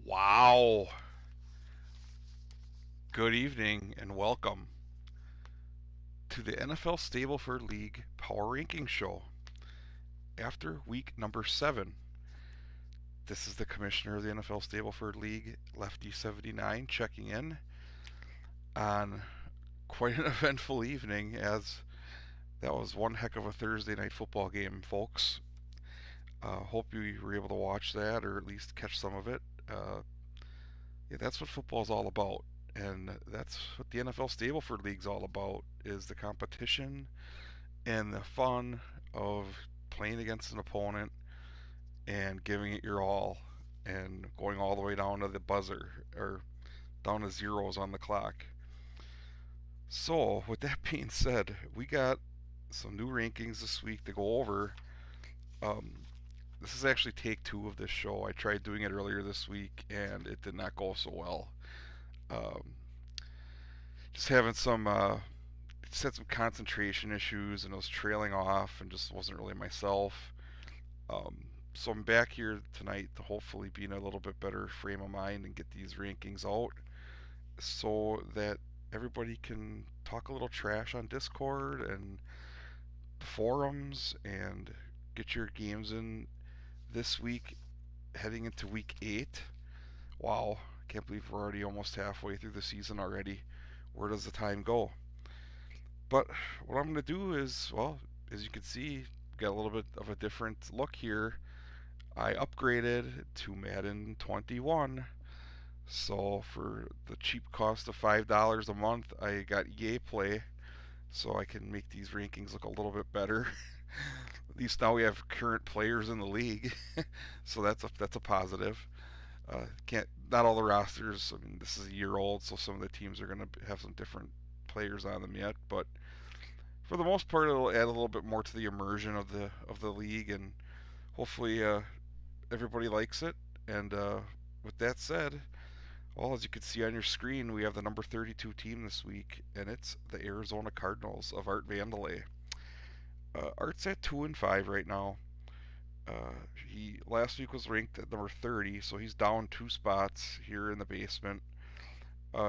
Wow. Good evening and welcome to the NFL Stableford League Power Ranking Show. After week number 7, this is the commissioner of the NFL Stableford League, Lefty79, checking in on quite an eventful evening, as that was one heck of a Thursday night football game, folks. Hope you were able to watch that or at least catch some of it. Yeah, that's what football is all about. And that's what the NFL Stableford League's all about, is the competition and the fun of playing against an opponent and giving it your all and going all the way down to the buzzer or down to zeros on the clock. So, with that being said, we got some new rankings this week to go over. Um, this is actually take two of this show. I tried doing it earlier this week and it did not go so well. Um, just having some just had some concentration issues and I was trailing off and just wasn't really myself. So I'm back here tonight to hopefully be in a little bit better frame of mind and get these rankings out so that everybody can talk a little trash on Discord and the forums and get your games in this week heading into week 8. Wow, I can't believe we're already almost halfway through the season already. Where does the time go? But what I'm going to do is, well, as you can see, got a little bit of a different look here. I upgraded to Madden 21. So for the cheap cost of $5 a month, I got EA Play, so I can make these rankings look a little bit better. At least now we have current players in the league, so that's a positive. Can't Not all the rosters. I mean, this is a year old, so some of the teams are going to have some different players on them yet, but for the most part, it'll add a little bit more to the immersion of the league, and hopefully everybody likes it. And with that said, well, as you can see on your screen, we have the number 32 team this week, and it's the Arizona Cardinals of Art Vandelay. Art's at 2-5 right now. He last week was ranked at number 30, so he's down 2 spots here in the basement.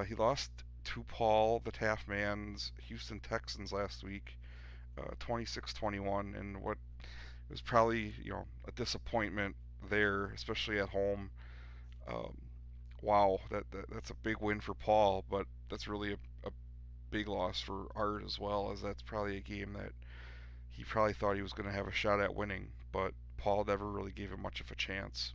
He lost to Paul, the Taft Man's Houston Texans last week, 26-21, and what was probably a disappointment there, especially at home. Um, wow, that's a big win for Paul, but that's really a big loss for Art as well, as that's probably a game that he probably thought he was going to have a shot at winning, but Paul never really gave him much of a chance.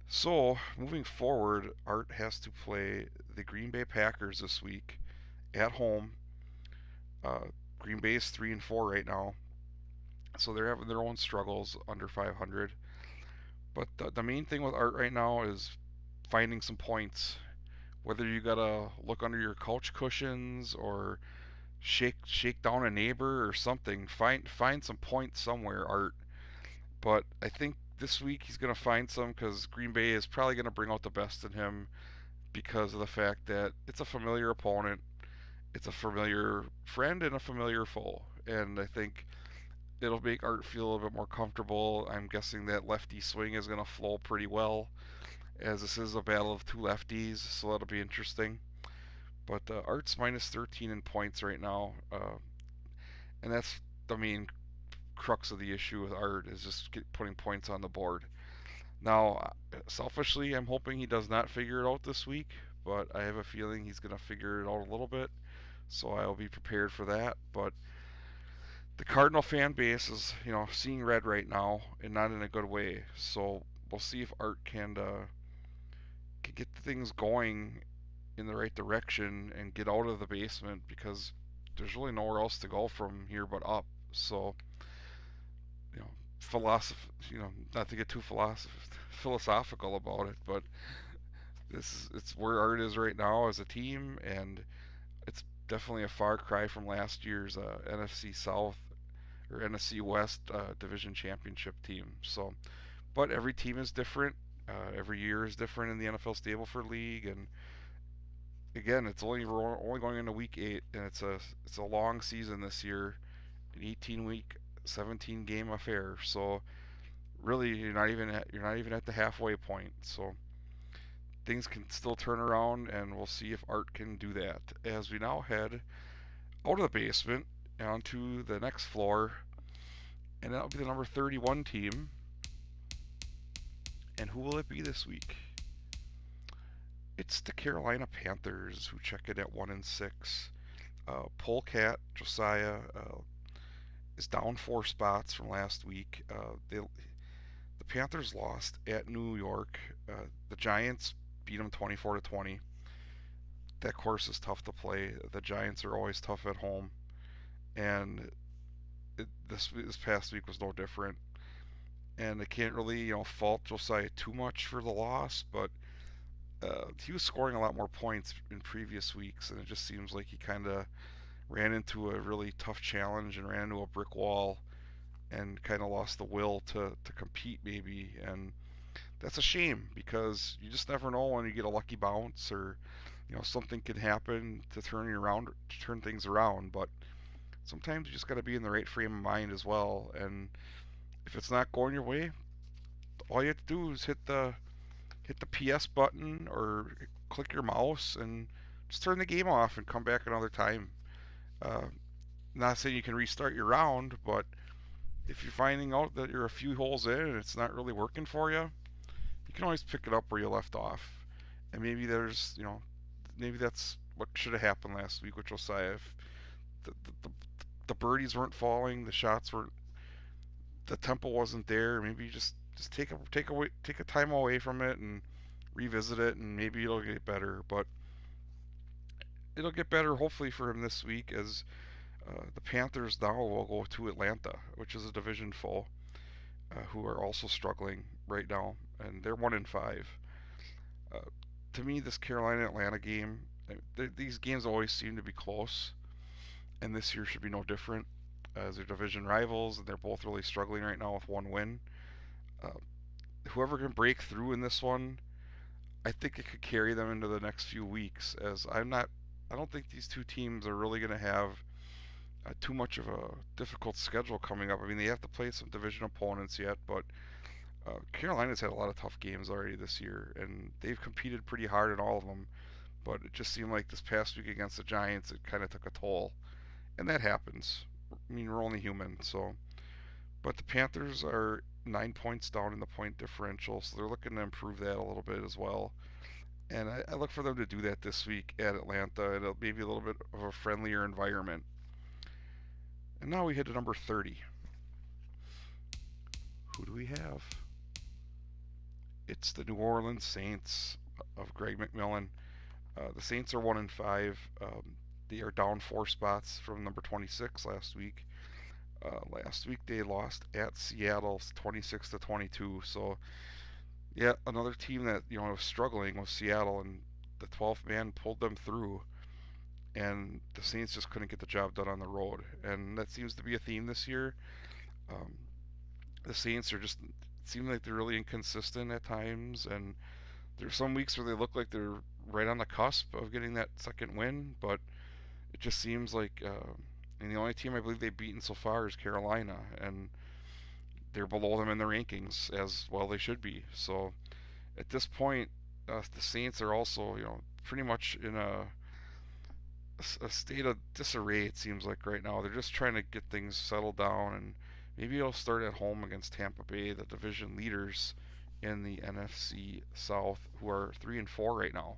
So, moving forward, Art has to play the Green Bay Packers this week at home. Uh, Green Bay is 3-4 right now, so they're having their own struggles under 500. But the main thing with Art right now is finding some points. Whether you gotta look under your couch cushions or shake down a neighbor or something, find some points somewhere, Art. But I think this week he's gonna find some because Green Bay is probably gonna bring out the best in him because of the fact that it's a familiar opponent, it's a familiar friend and a familiar foe, and I think it'll make Art feel a little bit more comfortable. I'm guessing that lefty swing is gonna flow pretty well, as this is a battle of two lefties, so that'll be interesting. But Art's minus 13 in points right now, and that's the main crux of the issue with Art, is just putting points on the board. Now, selfishly, I'm hoping he does not figure it out this week, but I have a feeling he's going to figure it out a little bit, so I'll be prepared for that. But the Cardinal fan base is, seeing red right now, and not in a good way. So we'll see if Art can get things going in the right direction and get out of the basement, because there's really nowhere else to go from here but up. So, you know, not to get too philosophical about it, but it's where Art is right now as a team, and it's definitely a far cry from last year's NFC South or NFC West division championship team. So, but every team is different. Every year is different in the NFL Stableford League, and again, we're only going into week 8, and it's a long season this year, an 18-week, 17-game affair. So really, you're not even at the halfway point. So things can still turn around, and we'll see if Art can do that. As we now head out of the basement onto the next floor, and that'll be the number 31 team. And who will it be this week? It's the Carolina Panthers, who check it at 1-6. Polecat Josiah is down 4 spots from last week. The Panthers lost at New York. The Giants beat them 24-20. That course is tough to play. The Giants are always tough at home, and this past week was no different. And I can't really fault Josiah too much for the loss, but he was scoring a lot more points in previous weeks, and it just seems like he kind of ran into a really tough challenge and ran into a brick wall and kind of lost the will to compete maybe. And that's a shame because you just never know when you get a lucky bounce or something can happen to turn things around. But sometimes you just got to be in the right frame of mind as well. And if it's not going your way, all you have to do is hit the PS button or click your mouse and just turn the game off and come back another time. Uh, Not saying you can restart your round, but if you're finding out that you're a few holes in and it's not really working for you, you can always pick it up where you left off. And maybe that's what should have happened last week with Josiah. If the, the, the, the birdies weren't falling, the shots were, the tempo wasn't there. Maybe you just take a time away from it and revisit it, and maybe it'll get better. But it'll get better hopefully for him this week as the Panthers now will go to Atlanta, which is a division foe, who are also struggling right now, and they're 1-5. Uh, to me, this Carolina Atlanta game, these games always seem to be close, and this year should be no different. As they're division rivals, and they're both really struggling right now with one win. Uh, Whoever can break through in this one, I think it could carry them into the next few weeks. As I don't think these two teams are really going to have too much of a difficult schedule coming up. I mean, they have to play some division opponents yet, but Carolina's had a lot of tough games already this year, and they've competed pretty hard in all of them. But it just seemed like this past week against the Giants, it kind of took a toll, and that happens. I mean, we're only human, so. But the Panthers are 9 points down in the point differential, so they're looking to improve that a little bit as well. And I look for them to do that this week at Atlanta, and it'll maybe a little bit of a friendlier environment. And now we hit to number 30. Who do we have? It's the New Orleans Saints of Greg McMillan. The Saints are 1-5. They are down 4 spots from number 26 last week. Last week they lost at Seattle 26-22. So yeah, another team that was struggling was Seattle, and the 12th man pulled them through, and the Saints just couldn't get the job done on the road. And that seems to be a theme this year. Um, the Saints are just seem like they're really inconsistent at times, and there's some weeks where they look like they're right on the cusp of getting that second win, but it just seems like and the only team I believe they've beaten so far is Carolina, and they're below them in the rankings as well they should be. So at this point, the Saints are also pretty much in a state of disarray. It seems like right now they're just trying to get things settled down, and maybe it'll start at home against Tampa Bay, the division leaders in the NFC South, who are 3-4 right now.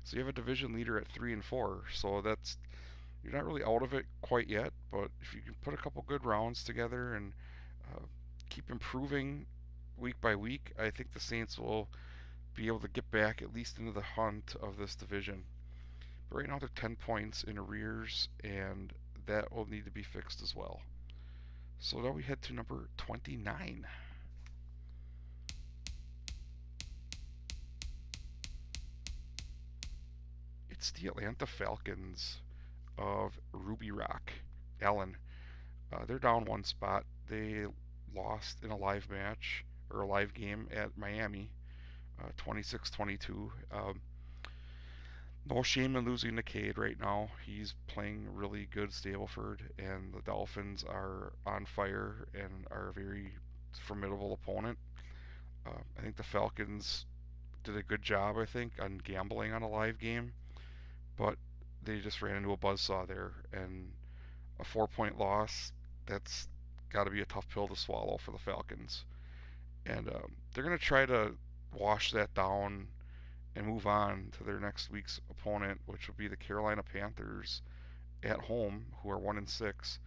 So you have a division leader at 3-4. So that's you're not really out of it quite yet, but if you can put a couple good rounds together and uh, keep improving week by week, I think the Saints will be able to get back at least into the hunt of this division. But right now they're 10 points in arrears, and that will need to be fixed as well. So now we head to number 29. It's the Atlanta Falcons of Ruby Rock. Allen. They're down 1 spot. They lost in a live match or a live game at Miami, 26-22. No shame in losing to Cade right now. He's playing really good Stableford, and the Dolphins are on fire and are a very formidable opponent. I think the Falcons did a good job, I think, on gambling on a live game, but they just ran into a buzzsaw there, and a 4 point loss, that's got to be a tough pill to swallow for the Falcons. And they're going to try to wash that down and move on to their next week's opponent, which will be the Carolina Panthers at home, who are 1-6.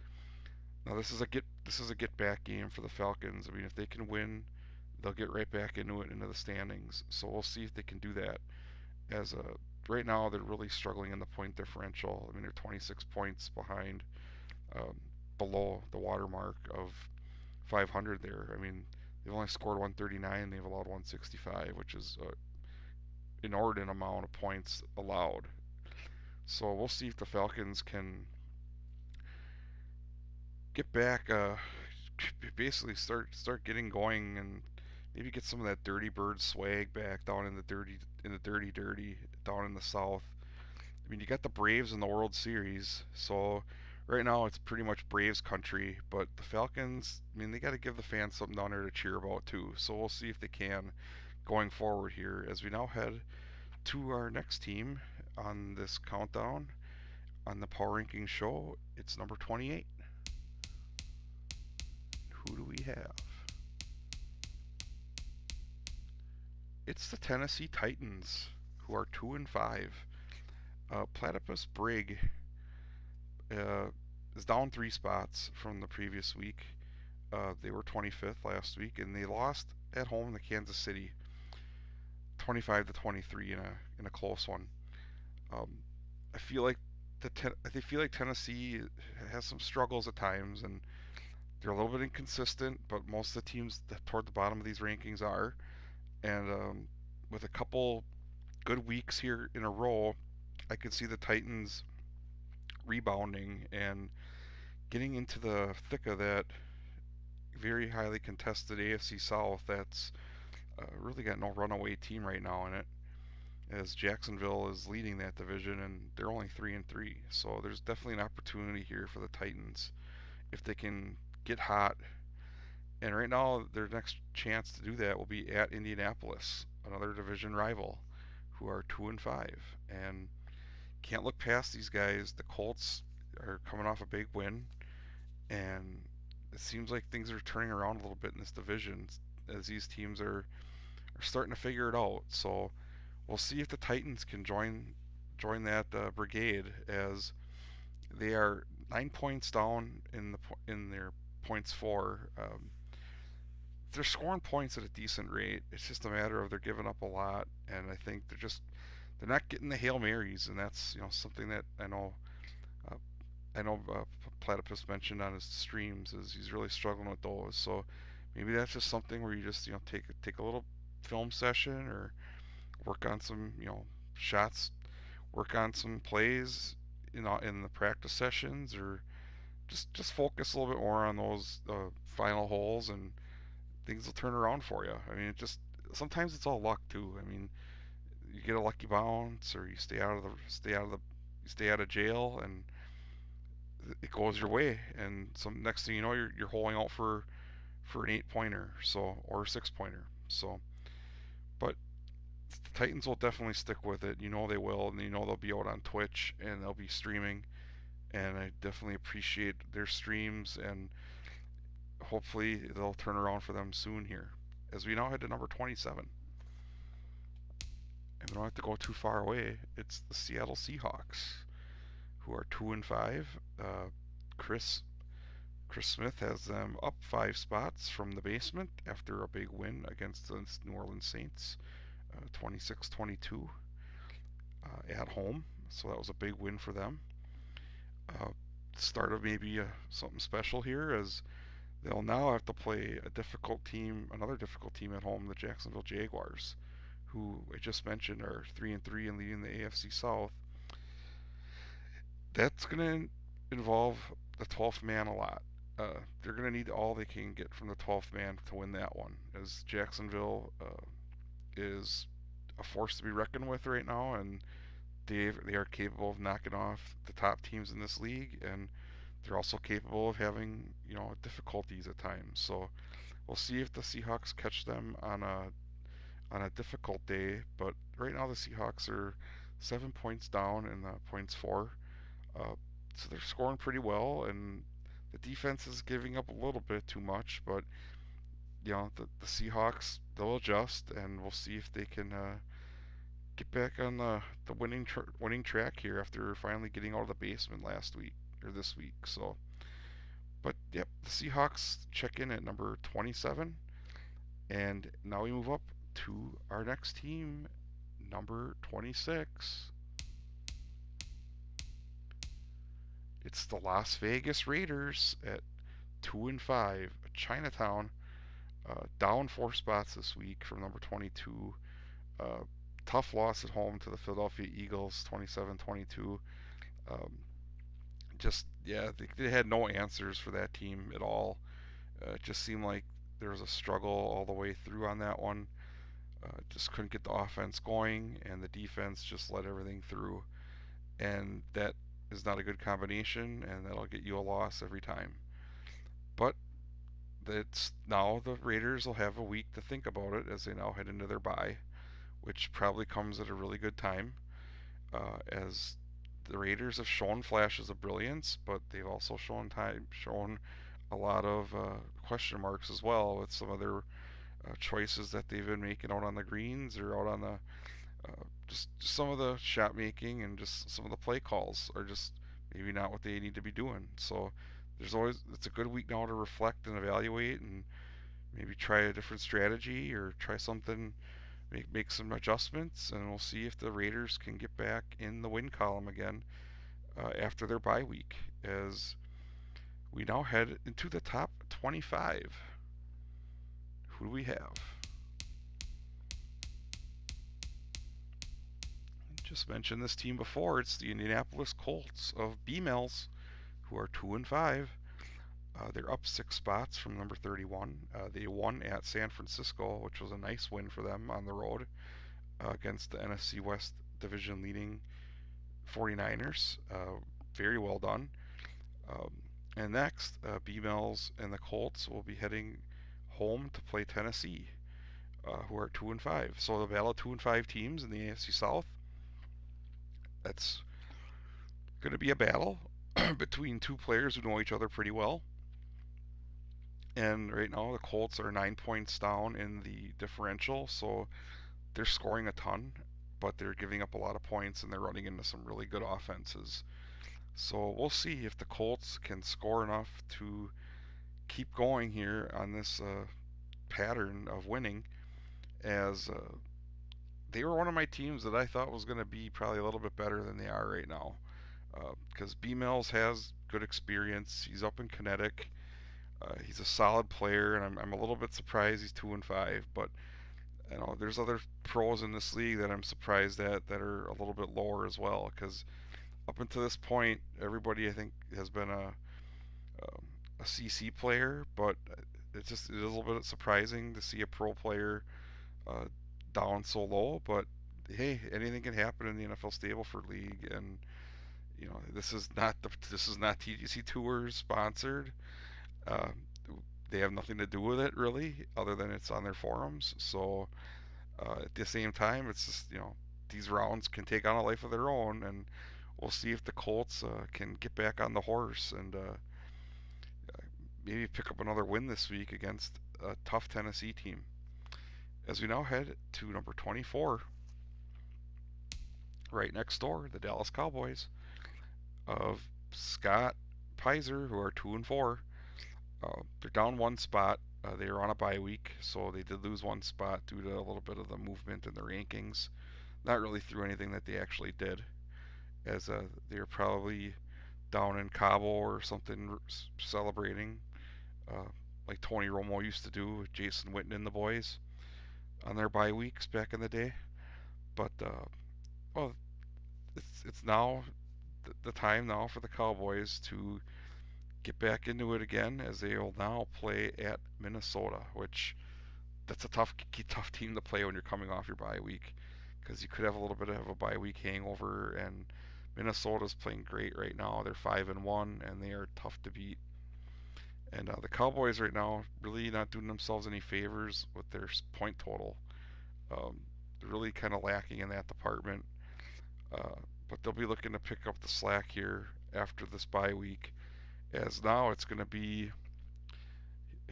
Now this is a get back game for the Falcons. I mean, if they can win, they'll get right back into the standings. So we'll see if they can do that. As right now, they're really struggling in the point differential. I mean, they're 26 points behind, um, below the watermark of 500 there. I mean, they've only scored 139. They've allowed 165, which is an inordinate amount of points allowed. So we'll see if the Falcons can get back, basically start getting going, and maybe get some of that dirty bird swag back down in the dirty down in the South. I mean, you got the Braves in the World Series, so right now it's pretty much Braves country. But the Falcons, I mean, they got to give the fans something down there to cheer about too. So we'll see if they can going forward here as we now head to our next team on this countdown on the Power Ranking show. It's number 28. Who do we have? It's the Tennessee Titans, who are 2-5. Platypus Brig uh, is down 3 spots from the previous week. They were 25th last week, and they lost at home to Kansas City, 25-23 in a close one. Um, I feel like I feel like Tennessee has some struggles at times, and they're a little bit inconsistent. But most of the teams toward the bottom of these rankings are, and with a couple good weeks here in a row, I could see the Titans rebounding and getting into the thick of that very highly contested AFC South that's really got no runaway team right now in it, as Jacksonville is leading that division and they're only 3-3. So there's definitely an opportunity here for the Titans if they can get hot. And right now, their next chance to do that will be at Indianapolis, another division rival, who are 2-5, and can't look past these guys. The Colts are coming off a big win, and it seems like things are turning around a little bit in this division as these teams are starting to figure it out. So we'll see if the Titans can join that brigade, as they are 9 points down in their points for. They're scoring points at a decent rate. It's just a matter of they're giving up a lot, and I think they're not getting the Hail Marys, and that's something that uh, I know Platypus mentioned on his streams is he's really struggling with those. So maybe that's just something where you just take a little film session or work on some shots, work on some plays in the practice sessions, or just focus a little bit more on those final holes, and things will turn around for you. I mean, sometimes it's all luck too. I mean, you get a lucky bounce, or you stay out of jail, and it goes your way. And some next thing you know, you're holding out for an 8 pointer, or a 6 pointer. So, but the Titans will definitely stick with it. They will, and they'll be out on Twitch and they'll be streaming. And I definitely appreciate their streams, and hopefully they'll turn around for them soon here. As we now head to number 27, and we don't have to go too far away. It's the Seattle Seahawks, who are 2-5. Chris Smith has them up 5 spots from the basement after a big win against the New Orleans Saints, 26-22 at home. So that was a big win for them. Start of maybe something special here, as they'll now have to play another difficult team at home, the Jacksonville Jaguars, who I just mentioned are 3-3 and leading the AFC South. That's going to involve the 12th man a lot. They're going to need all they can get from the 12th man to win that one, as Jacksonville is a force to be reckoned with right now, and they are capable of knocking off the top teams in this league, and they're also capable of having difficulties at times. So we'll see if the Seahawks catch them on on a difficult day. But right now the Seahawks are 7 points down in the points for. Uh, so they're scoring pretty well, and the defense is giving up a little bit too much. But the Seahawks, they'll adjust, and we'll see if they can get back on the winning track here after finally getting out of the basement last week or this week. So, but yep, the Seahawks check in at number 27, and now we move up to our next team, number 26. It's the Las Vegas Raiders at 2-5. Chinatown down 4 spots this week from number 22. Uh, Tough loss at home to the Philadelphia Eagles, 27-22. Um, just yeah, they had no answers for that team at all. It just seemed like there was a struggle all the way through on that one. Just couldn't get the offense going, and the defense just let everything through. And that is not a good combination, and that'll get you a loss every time. But it's now the Raiders will have a week to think about it as they now head into their bye, which probably comes at a really good time, as the Raiders have shown flashes of brilliance, but they've also shown a lot of question marks as well with some of their choices that they've been making out on the greens or out on the just some of the shot making and just some of the play calls are just maybe not what they need to be doing. So it's a good week now to reflect and evaluate and maybe try a different strategy or try something, make some adjustments, and we'll see if the Raiders can get back in the win column again after their bye week. As we now head into the top 25. Who do we have? Just mentioned this team before. It's the Indianapolis Colts of B-Mills, who are 2-5. They're up 6 spots from number 31. They won at San Francisco, which was a nice win for them on the road against the NFC West division leading 49ers. Very well done. Um, and next, B-Mills and the Colts will be heading home to play Tennessee, who are 2-5. So the battle of 2-5 teams in the AFC South. That's going to be a battle between two players who know each other pretty well. And right now, the Colts are 9 points down in the differential, so they're scoring a ton, but they're giving up a lot of points and they're running into some really good offenses. So we'll see if the Colts can score enough to keep going here on this pattern of winning, as they were one of my teams that I thought was going to be probably a little bit better than they are right now. Because B Mills has good experience. He's up in Kinetic. He's a solid player, and I'm a little bit surprised he's 2-5. But there's other pros in this league that I'm surprised at that are a little bit lower as well. Because up until this point, everybody I think has been a CC player, but it is a little bit surprising to see a pro player uh, down so low. But hey, anything can happen in the NFL Stableford League, and this is not TGC Tours sponsored. Uh, they have nothing to do with it really, other than it's on their forums. So at the same time, it's just these rounds can take on a life of their own, and we'll see if the Colts can get back on the horse and maybe pick up another win this week against a tough Tennessee team. As we now head to number 24, right next door, the Dallas Cowboys of Scott Pizer, who are 2-4. They're down 1 spot. They are on a bye week, so they did lose 1 spot due to a little bit of the movement in the rankings. Not really through anything that they actually did, as they are probably down in Cabo or something celebrating, uh, like Tony Romo used to do with Jason Witten and the boys on their bye weeks back in the day. But well, it's now the time now for the Cowboys to get back into it again, as they will now play at Minnesota, which that's a tough team to play when you're coming off your bye week, because you could have a little bit of a bye week hangover. And Minnesota's playing great right now. They're 5-1 and they are tough to beat. And the Cowboys right now really not doing themselves any favors with their point total. They're really kind of lacking in that department. Uh, but they'll be looking to pick up the slack here after this bye week, as now it's going to be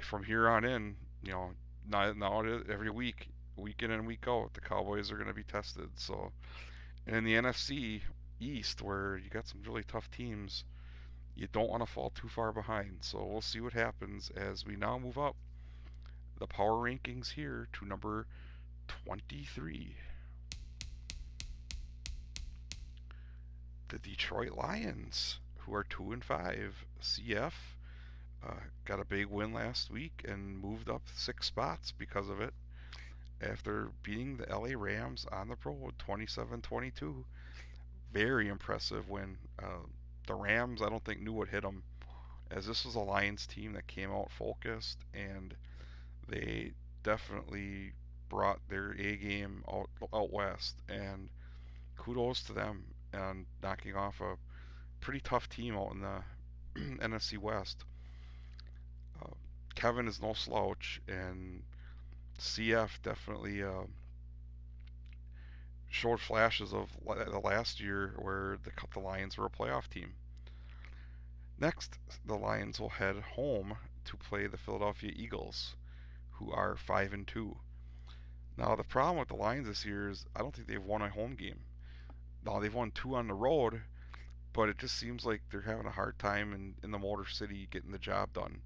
from here on in. You know, now every week in and week out, the Cowboys are going to be tested. So, and in the NFC East, where you got some really tough teams, you don't want to fall too far behind. So we'll see what happens as we now move up the power rankings here to number 23. The Detroit Lions, who are 2-5. CF got a big win last week and moved up 6 spots because of it after beating the LA Rams on the road 27-22. Very impressive win. The Rams, I don't think, knew what hit them, as this was a Lions team that came out focused, and they definitely brought their A game out west. And kudos to them and knocking off a pretty tough team out in the NFC West. Uh, Kevin is no slouch, and CF definitely showed flashes of the last year where the Lions were a playoff team. Next, the Lions will head home to play the Philadelphia Eagles, who are 5-2. Now the problem with the Lions this year is I don't think they've won a home game. Now they've won 2 on the road, but it just seems like they're having a hard time in the Motor City getting the job done.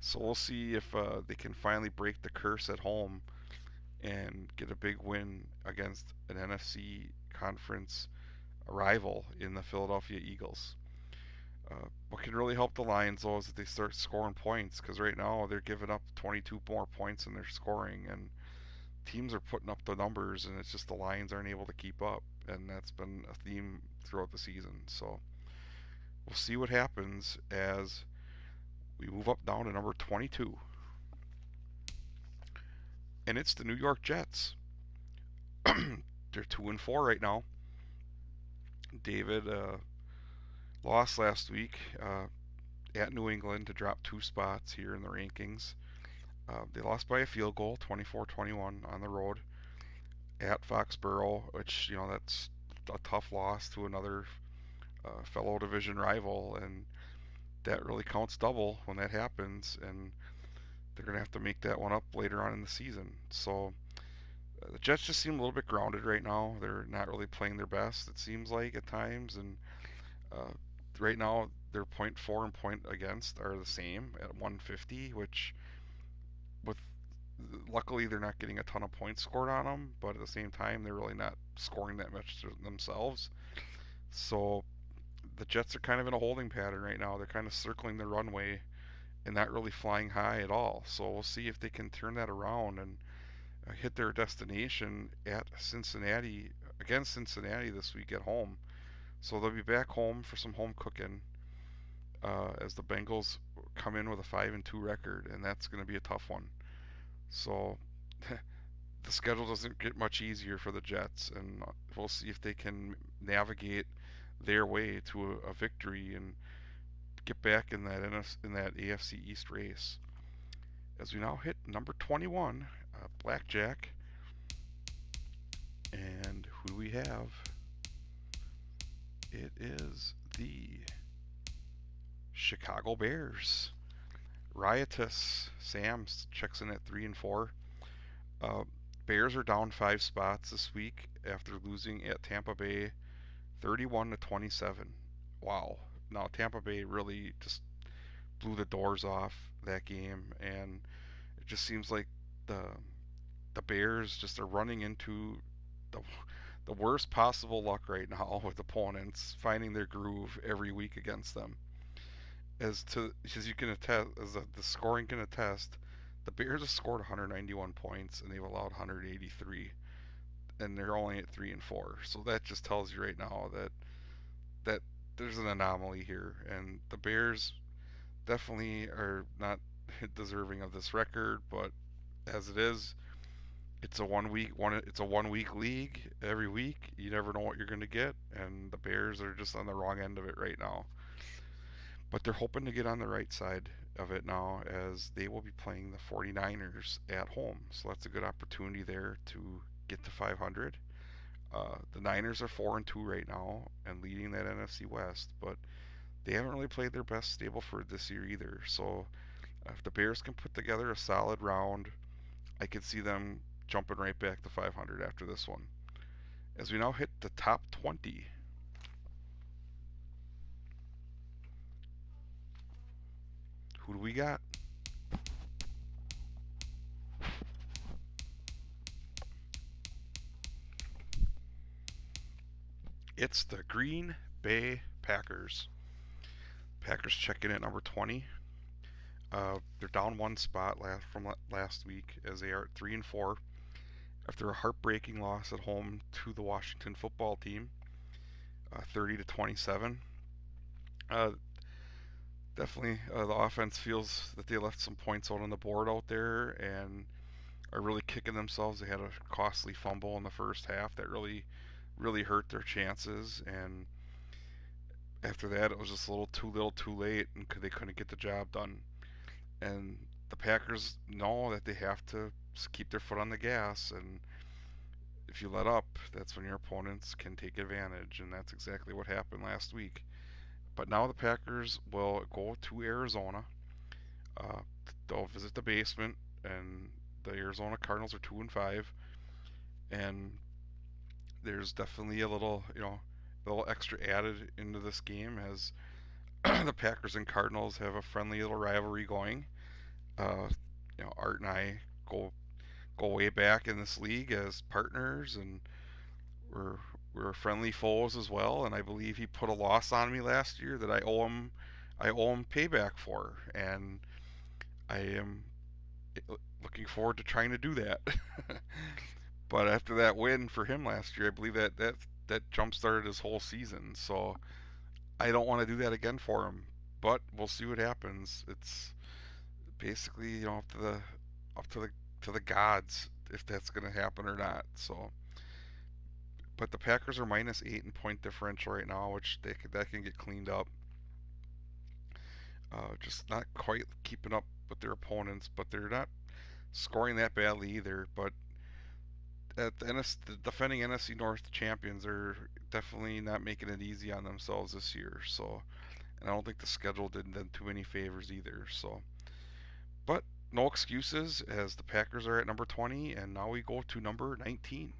So we'll see if they can finally break the curse at home and get a big win against an NFC conference rival in the Philadelphia Eagles. What can really help the Lions though is that they start scoring points, because right now they're giving up 22 more points than they're scoring, and teams are putting up the numbers, and it's just the Lions aren't able to keep up, and that's been a theme throughout the season. So we'll see what happens as we move up down to number 22, and it's the New York Jets. They're 2-4 right now. David lost last week at New England to drop 2 spots here in the rankings. They lost by a field goal, 24-21 on the road at Foxborough, which, you know, that's a tough loss to another fellow division rival, and that really counts double when that happens, and they're going to have to make that one up later on in the season. So the Jets just seem a little bit grounded right now. They're not really playing their best, it seems like, at times, and uh, right now their point for and point against are the same at 150, which with luckily they're not getting a ton of points scored on them, but at the same time they're really not scoring that much themselves. So the Jets are kind of in a holding pattern right now. They're kind of circling the runway and not really flying high at all. So we'll see if they can turn that around and hit their destination at Cincinnati, against Cincinnati this week at home. So they'll be back home for some home cooking as the Bengals come in with a 5-2 record, and that's going to be a tough one. So the schedule doesn't get much easier for the Jets, and we'll see if they can navigate their way to a victory and get back in that AFC East race. As we now hit number 21, Blackjack, and who do we have? It is the Chicago Bears. Riotous Sam checks in at 3-4. Uh, Bears are down 5 spots this week after losing at Tampa Bay 31-27. Wow. Now Tampa Bay really just blew the doors off that game, and it just seems like the Bears just are running into the the worst possible luck right now with opponents finding their groove every week against them. As you can attest, as the scoring can attest, the Bears have scored 191 points and they've allowed 183, and they're only at 3-4. So that just tells you right now that there's an anomaly here, and the Bears definitely are not deserving of this record. But as it is, it's a 1 week league. Every week, you never know what you're going to get, and the Bears are just on the wrong end of it right now. But they're hoping to get on the right side of it now as they will be playing the 49ers at home. So that's a good opportunity there to get to 500. The Niners are 4-2 right now and leading that NFC West, but they haven't really played their best Stableford this year either. So if the Bears can put together a solid round, I could see them jumping right back to 500 after this one. As we now hit the top 20, who do we got? It's the Green Bay Packers. Packers checking in at number 20. They're down one spot from last week as they are at 3-4 after a heartbreaking loss at home to the Washington Football Team, 30-27. Uh, Definitely, the offense feels that they left some points out on the board out there and are really kicking themselves. They had a costly fumble in the first half that really hurt their chances, and after that, it was just a little too late, and they couldn't get the job done. And the Packers know that they have to keep their foot on the gas, and if you let up, that's when your opponents can take advantage, and that's exactly what happened last week. But now the Packers will go to Arizona. Uh, they'll visit the basement, and the Arizona Cardinals are 2-5, and there's definitely a little extra added into this game as the Packers and Cardinals have a friendly little rivalry going. Uh, Art and I go way back in this league as partners, and we're we're friendly foes as well. And I believe he put a loss on me last year that I owe him payback for, and I am looking forward to trying to do that. But after that win for him last year, I believe that jump started his whole season. So I don't want to do that again for him. But we'll see what happens. It's basically up to the gods if that's going to happen or not. So, but the Packers are -8 in point differential right now, which that can get cleaned up. Just not quite keeping up with their opponents, but they're not scoring that badly either. But the defending NFC North champions are definitely not making it easy on themselves this year. So, and I don't think the schedule did them too many favors either. So, but no excuses as the Packers are at number 20, and now we go to number 19.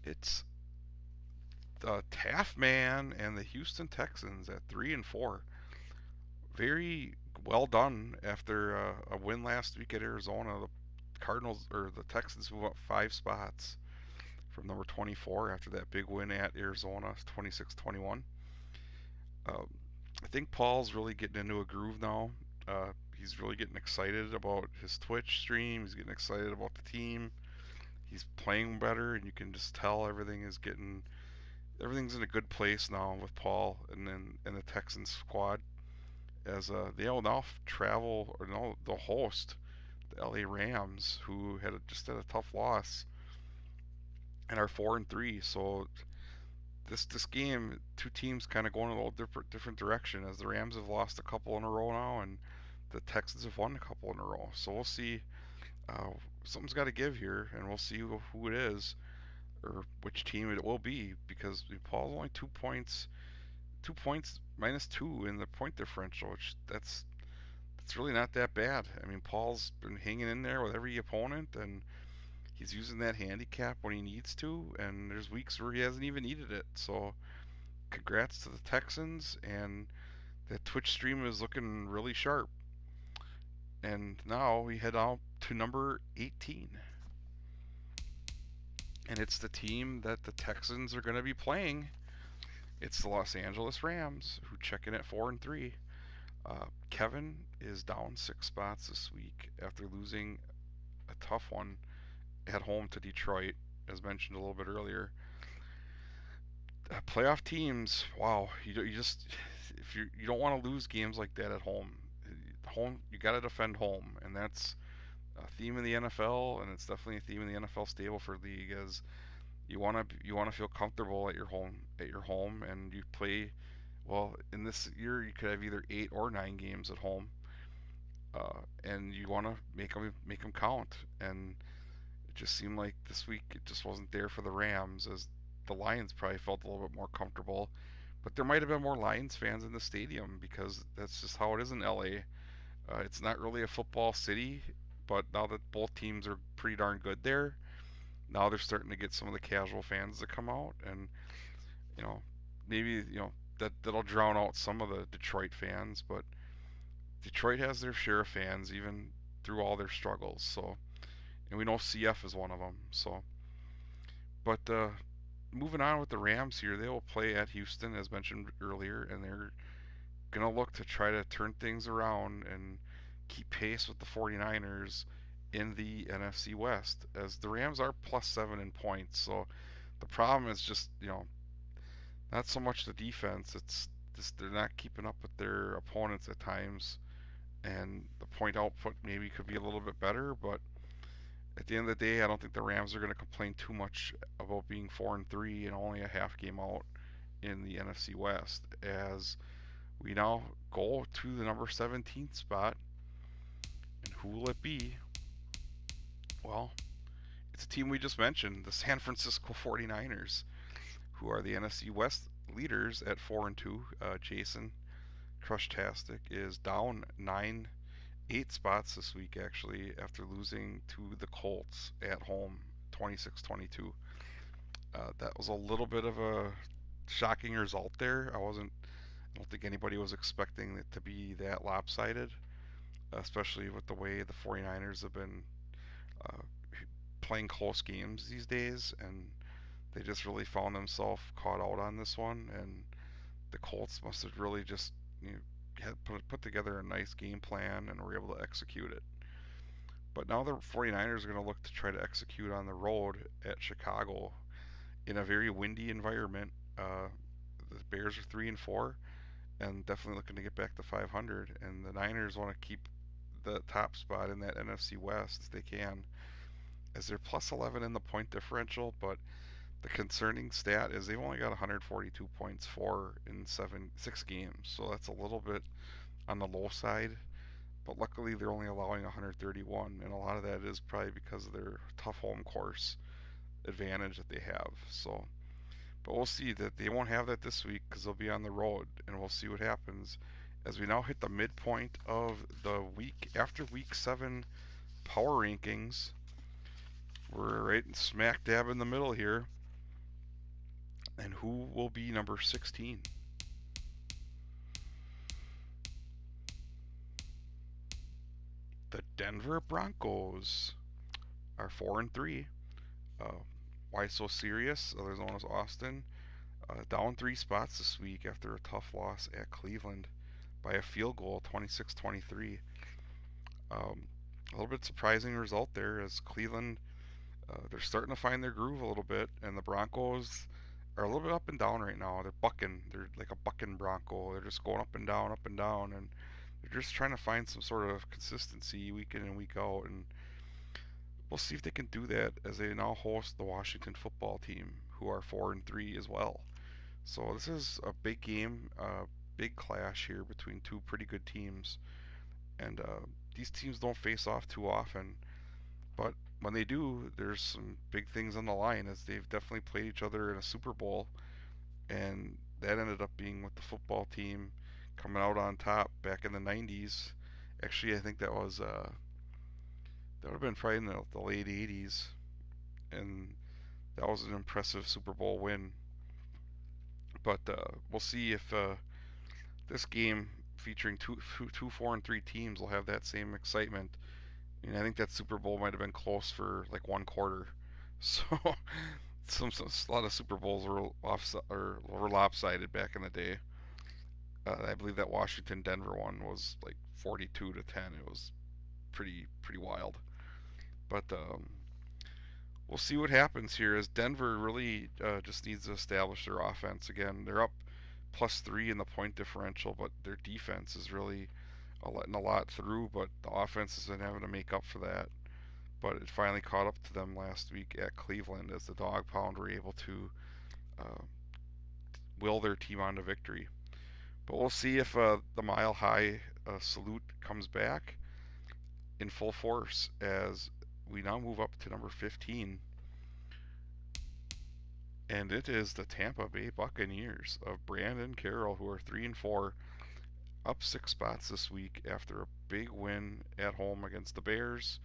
It's the Taft Man and the Houston Texans at 3-4. Very well done after a win last week at Arizona. The Cardinals or the Texans move up 5 spots from number 24 after that big win at Arizona, 26-21. Uh, I think Paul's really getting into a groove now. He's really getting excited about his Twitch stream. He's getting excited about the team. He's playing better, and you can just tell everything's in a good place now with Paul and the Texans squad as they'll now travel or no they'll host the LA Rams who just had a tough loss and are 4-3. So this game, two teams kind of going a little different direction as the Rams have lost a couple in a row now and the Texans have won a couple in a row. So we'll see. Uh, Something's got to give here, and we'll see who it is or which team it will be because Paul's only 2 points, 2 points -2 in the point differential, which that's really not that bad. I mean, Paul's been hanging in there with every opponent, and he's using that handicap when he needs to. And there's weeks where he hasn't even needed it. So, congrats to the Texans, and that Twitch stream is looking really sharp. And now we head out to number 18. And it's the team that the Texans are going to be playing. It's the Los Angeles Rams, who check in at 4-3. Kevin is down 6 spots this week after losing a tough one at home to Detroit, as mentioned a little bit earlier. Playoff teams, wow, you just if you don't want to lose games like that at home. Home, you got to defend home, and that's a theme in the NFL, and it's definitely a theme in the NFL Stableford League. As You want to feel comfortable at your home, and you play well. In this year, you could have either 8 or 9 games at home, and you want to make them count. And it just seemed like this week it just wasn't there for the Rams, as the Lions probably felt a little bit more comfortable. But there might have been more Lions fans in the stadium because that's just how it is in LA. It's not really a football city, but now that both teams are pretty darn good there, now they're starting to get some of the casual fans to come out, and you know, maybe that'll drown out some of the Detroit fans, but Detroit has their share of fans even through all their struggles. So, and we know CF is one of them. So, but moving on with the Rams here, they will play at Houston as mentioned earlier, and they're gonna look to try to turn things around and keep pace with the 49ers in the NFC West, as the Rams are +7 in points. So the problem is just, not so much the defense, it's just they're not keeping up with their opponents at times, and the point output maybe could be a little bit better, but at the end of the day, I don't think the Rams are going to complain too much about being 4-3 and only a half game out in the NFC West, as we now go to the number 17th spot. And who will it be? Well, it's a team we just mentioned, the San Francisco 49ers, who are the NFC West leaders at 4-2. Jason Crushtastic is down 8 spots this week, actually, after losing to the Colts at home 26-22. That was a little bit of a shocking result there. I don't think anybody was expecting it to be that lopsided, especially with the way the 49ers have been uh, playing close games these days, and they just really found themselves caught out on this one. And the Colts must have really just had put together a nice game plan and were able to execute it. But now the 49ers are going to look to try to execute on the road at Chicago in a very windy environment. The Bears are 3-4 and definitely looking to get back to 500. And the Niners want to keep the top spot in that NFC West as they can, as they're +11 in the point differential. But the concerning stat is they've only got 142 points for in 6 games, so that's a little bit on the low side. But luckily, they're only allowing 131, and a lot of that is probably because of their tough home course advantage that they have. So, but we'll see that they won't have that this week because they'll be on the road, and we'll see what happens as we now hit the midpoint of the week after Week 7 power rankings. We're right smack dab in the middle here. And who will be number 16? The Denver Broncos are 4-3. Uh, why so serious? Otherwise known as Austin, down 3 spots this week after a tough loss at Cleveland by a field goal, 26-23. A little bit surprising result there, as Cleveland, they're starting to find their groove a little bit, and the Broncos are a little bit up and down right now. They're bucking. They're like a bucking Bronco. They're just going up and down, and they're just trying to find some sort of consistency week in and week out. And we'll see if they can do that as they now host the Washington football team, who are 4-3 as well. So this is a big game, big clash here between two pretty good teams, and these teams don't face off too often. But when they do, there's some big things on the line, as they've definitely played each other in a Super Bowl, and that ended up being with the football team coming out on top back in the 90s. Actually, I think that would have been probably in the late 80s, and that was an impressive Super Bowl win. But we'll see if this game featuring two 4-3 teams will have that same excitement. I think that Super Bowl might have been close for like one quarter. So a lot of Super Bowls were lopsided back in the day. I believe that Washington Denver one was like 42-10. It was pretty wild. But we'll see what happens here, as Denver really just needs to establish their offense again. They're up +3 in the point differential, but their defense is really letting a lot through. But the offense is having to make up for that. but it finally caught up to them last week at Cleveland as the Dog Pound were able to uh, will their team on to victory. But we'll see if the Mile High salute comes back in full force as we now move up to number 15, and it is the Tampa Bay Buccaneers of Brandon Carroll, who are 3-4, up 6 spots this week after a big win at home against the Bears,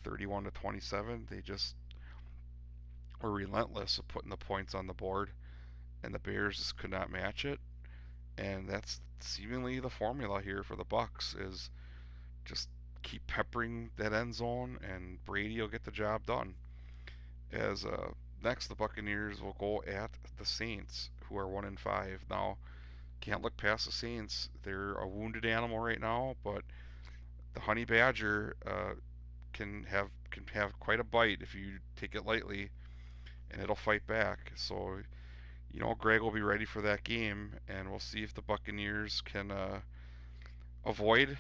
31-27. They just were relentless of putting the points on the board, and the Bears just could not match it. And that's seemingly the formula here for the Bucks is just keep peppering that end zone, and Brady will get the job done. As next, the Buccaneers will go at the Saints, who are 1-5 now. Can't look past the Saints. They're a wounded animal right now, but the Honey Badger can have quite a bite if you take it lightly, and it'll fight back. So Greg will be ready for that game, and we'll see if the Buccaneers can avoid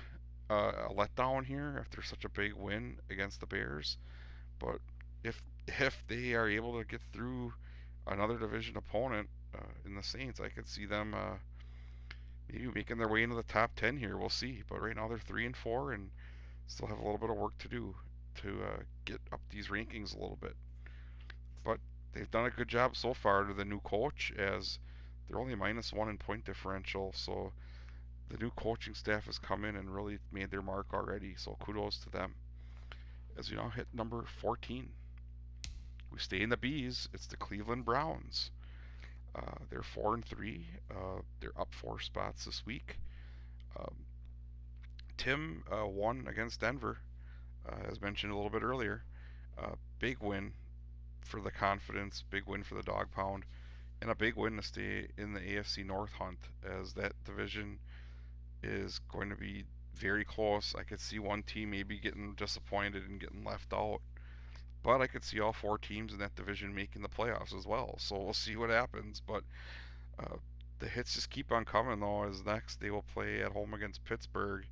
a letdown here after such a big win against the Bears. But if they are able to get through another division opponent in the Saints, I could see them maybe making their way into the top 10 here. We'll see. But right now they're 3-4 and still have a little bit of work to do to get up these rankings a little bit. But they've done a good job so far to the new coach, as they're only -1 in point differential. So the new coaching staff has come in and really made their mark already. So kudos to them. As we now hit number 14, we stay in the B's. It's the Cleveland Browns. They're 4-3. They're up 4 spots this week. Um, Tim won against Denver, as mentioned a little bit earlier. Big win for the confidence, big win for the Dog Pound, and a big win to stay in the AFC North hunt, as that division is going to be very close. I could see one team maybe getting disappointed and getting left out, but I could see all 4 teams in that division making the playoffs as well. So we'll see what happens. But uh, the hits just keep on coming, though, as next they will play at home against Pittsburgh.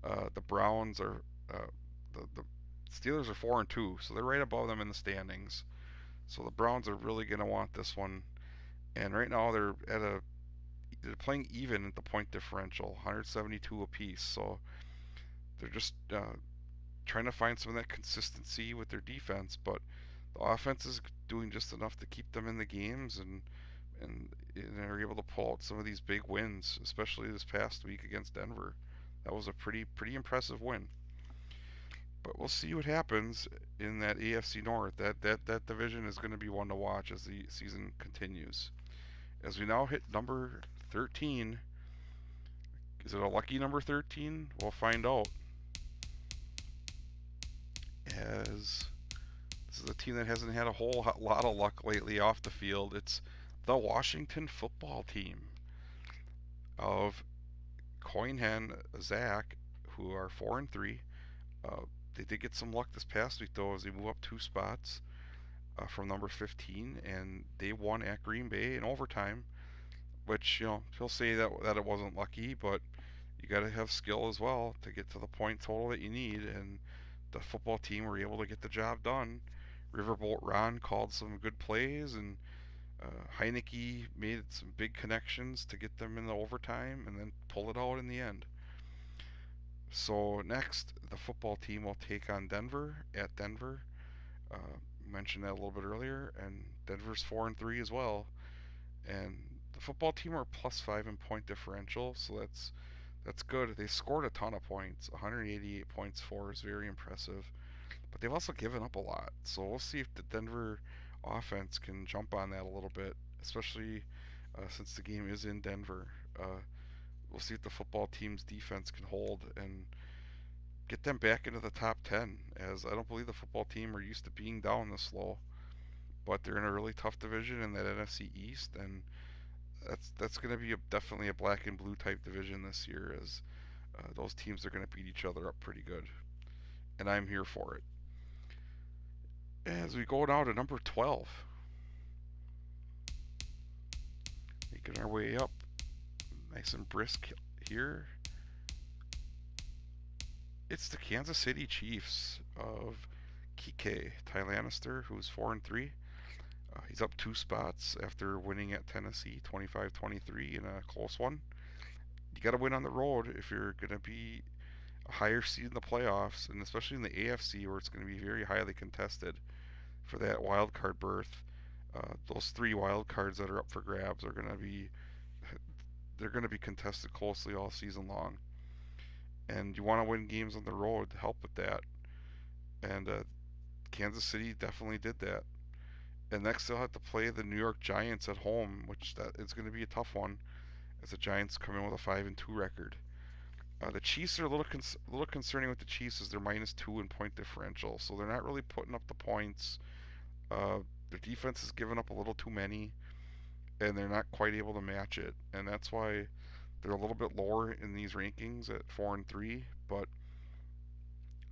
The Browns are the Steelers are 4-2, so they're right above them in the standings. So the Browns are really going to want this one. And right now they're playing even at the point differential, 172 apiece. So they're just trying to find some of that consistency with their defense, but the offense is doing just enough to keep them in the games, and they're able to pull out some of these big wins, especially this past week against Denver. That was a pretty impressive win. But we'll see what happens in that AFC North. That division is going to be one to watch as the season continues. As we now hit number 13, is it a lucky number 13? We'll find out. As this is a team that hasn't had a whole lot of luck lately off the field. It's the Washington football team of Coinhen Zach, who are 4-3. Uh, they did get some luck this past week though, as they move up 2 spots from number 15, and they won at Green Bay in overtime. Which he'll say that it wasn't lucky, but you got to have skill as well to get to the point total that you need, and the football team were able to get the job done. Riverboat Ron called some good plays, and Heineke made some big connections to get them in the overtime and then pull it out in the end. So next, the football team will take on Denver at Denver. Mentioned that a little bit earlier, and Denver's 4-3 as well. And the football team are +5 in point differential, so that's good. They scored a ton of points. 188 points for is very impressive. But they've also given up a lot. So we'll see if the Denver offense can jump on that a little bit, especially since the game is in Denver. We'll see if the football team's defense can hold and get them back into the top 10, as I don't believe the football team are used to being down this low. But they're in a really tough division in that NFC East, and that's going to be definitely a black and blue type division this year, as those teams are going to beat each other up pretty good, and I'm here for it. As we go now to number 12, making our way up, nice and brisk here. It's the Kansas City Chiefs of Kike Ty Lannister, who's 4-3. He's up 2 spots after winning at Tennessee 25-23 in a close one. You got to win on the road if you're going to be a higher seed in the playoffs, and especially in the AFC where it's going to be very highly contested for that wild card berth. Those 3 wild cards that are up for grabs are going to be they're going to be contested closely all season long, and you want to win games on the road to help with that. And Kansas City definitely did that. And next they'll have to play the New York Giants at home, which that is going to be a tough one, as the Giants come in with a 5-2 record. The Chiefs are a little concerning with the Chiefs as they're -2 in point differential, so they're not really putting up the points. Uh, their defense has given up a little too many, and they're not quite able to match it, and that's why they're a little bit lower in these rankings at 4-3. But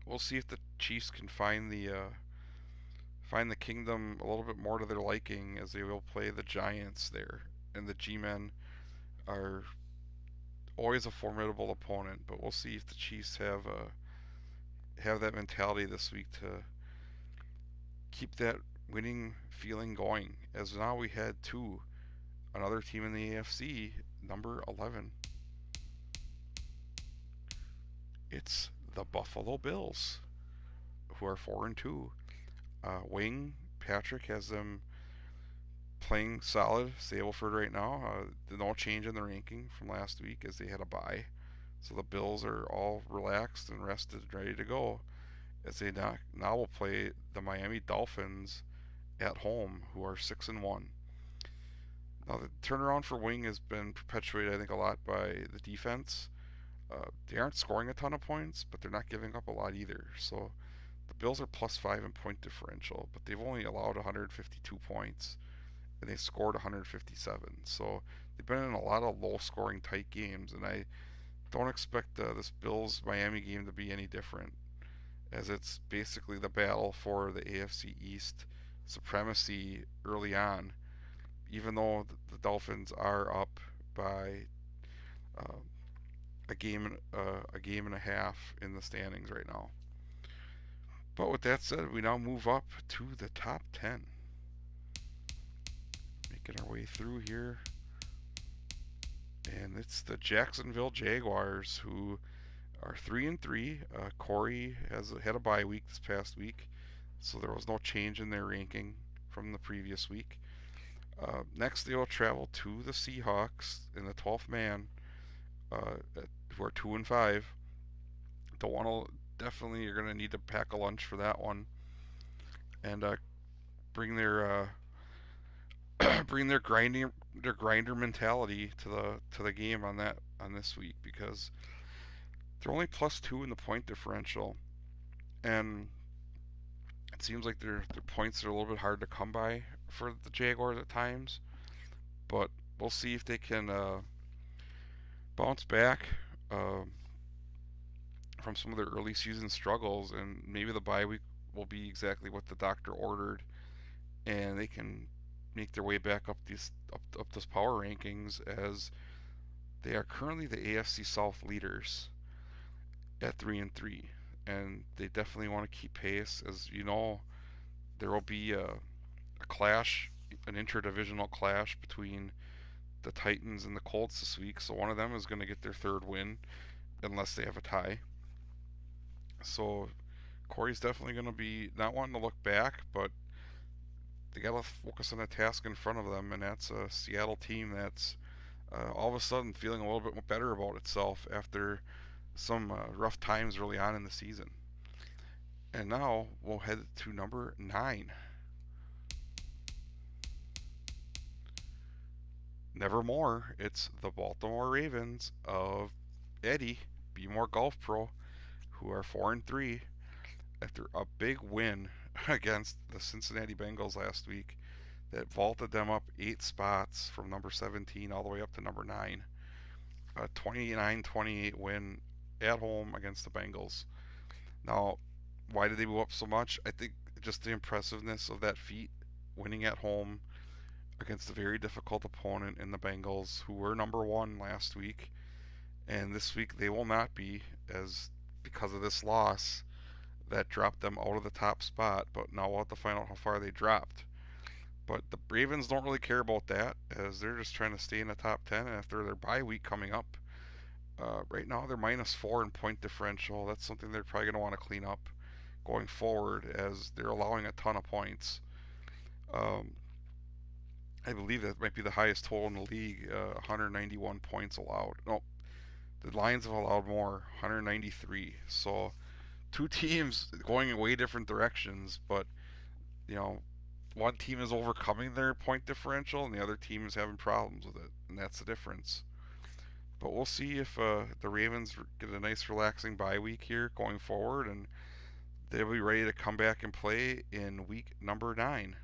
we'll see if the Chiefs can find the kingdom a little bit more to their liking as they will play the Giants there, and the G-men are always a formidable opponent. But we'll see if the Chiefs have that mentality this week to keep that winning feeling going. As now we head to another team in the AFC, number 11. It's the Buffalo Bills, who are 4-2. Wing Patrick has them playing solid Stableford right now. No change in the ranking from last week as they had a bye. So the Bills are all relaxed and rested, ready to go as they now will play the Miami Dolphins at home, who are 6-1. Now the turnaround for Wing has been perpetuated, I think, a lot by the defense. They aren't scoring a ton of points, but they're not giving up a lot either. So the Bills are +5 in point differential, but they've only allowed 152 points, and they scored 157. So they've been in a lot of low-scoring, tight games, and I don't expect this Bills Miami game to be any different, as it's basically the battle for the AFC East supremacy early on. Even though the Dolphins are up by uh, a game and a half in the standings right now. But with that said, we now move up to the top 10. Making our way through here. And it's the Jacksonville Jaguars, who are 3-3. Corey has had a bye week this past week, so there was no change in their ranking from the previous week. Next, they will travel to the Seahawks in the 12th man, who are 2-5. Don't want to Definitely you're going to need to pack a lunch for that one, and bring their bring their grinder mentality to the game on this week, because they're only +2 in the point differential, and it seems like their points are a little bit hard to come by for the Jaguars at times. But we'll see if they can bounce back from some of their early season struggles, and maybe the bye week will be exactly what the doctor ordered, and they can make their way back up those power rankings, as they are currently the AFC South leaders at 3-3, and they definitely want to keep pace. As you know, there will be a clash, an interdivisional clash between the Titans and the Colts this week, so one of them is going to get their third win unless they have a tie. So Corey's definitely going to be not wanting to look back, but they got to focus on the task in front of them, and that's a Seattle team that's all of a sudden feeling a little bit better about itself after some rough times early on in the season. And now we'll head to number 9. Nevermore, it's the Baltimore Ravens of Eddie, Be More Golf Pro, who are 4-3 after a big win against the Cincinnati Bengals last week that vaulted them up 8 spots from number 17 all the way up to number 9. A 29-28 win at home against the Bengals. Now, why did they move up so much? I think just the impressiveness of that feat, winning at home against a very difficult opponent in the Bengals, who were number 1 last week, and this week they will not be, as because of this loss, that dropped them out of the top spot. But now we'll have to find out how far they dropped. But the Ravens don't really care about that, as they're just trying to stay in the top 10 after their bye week coming up. Right now, they're -4 in point differential. That's something they're probably going to want to clean up going forward, as they're allowing a ton of points. Um, I believe that might be the highest total in the league, 191 points allowed. No, the Lions have allowed more, 193. So two teams going in way different directions, but you know, one team is overcoming their point differential and the other team is having problems with it, and that's the difference. But we'll see if the Ravens get a nice relaxing bye week here going forward, and they'll be ready to come back and play in week number 9.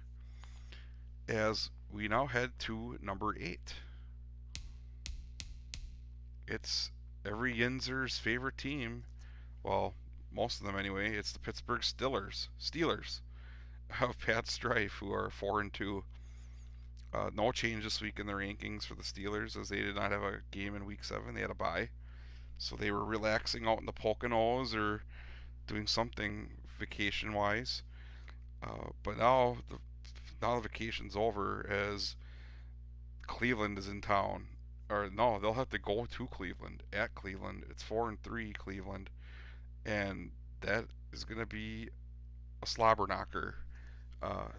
As we now head to number 8. It's every Yinzer's favorite team. Well, most of them anyway. It's the Pittsburgh Steelers of Pat Strife, who are 4-2. No change this week in the rankings for the Steelers, as they did not have a game in Week 7. They had a bye, so they were relaxing out in the Poconos or doing something vacation-wise. But now the vacation's over, as Cleveland is in town. Or no, they'll have to go to Cleveland at Cleveland. It's 4-3 Cleveland, and that is going to be a slobber knocker.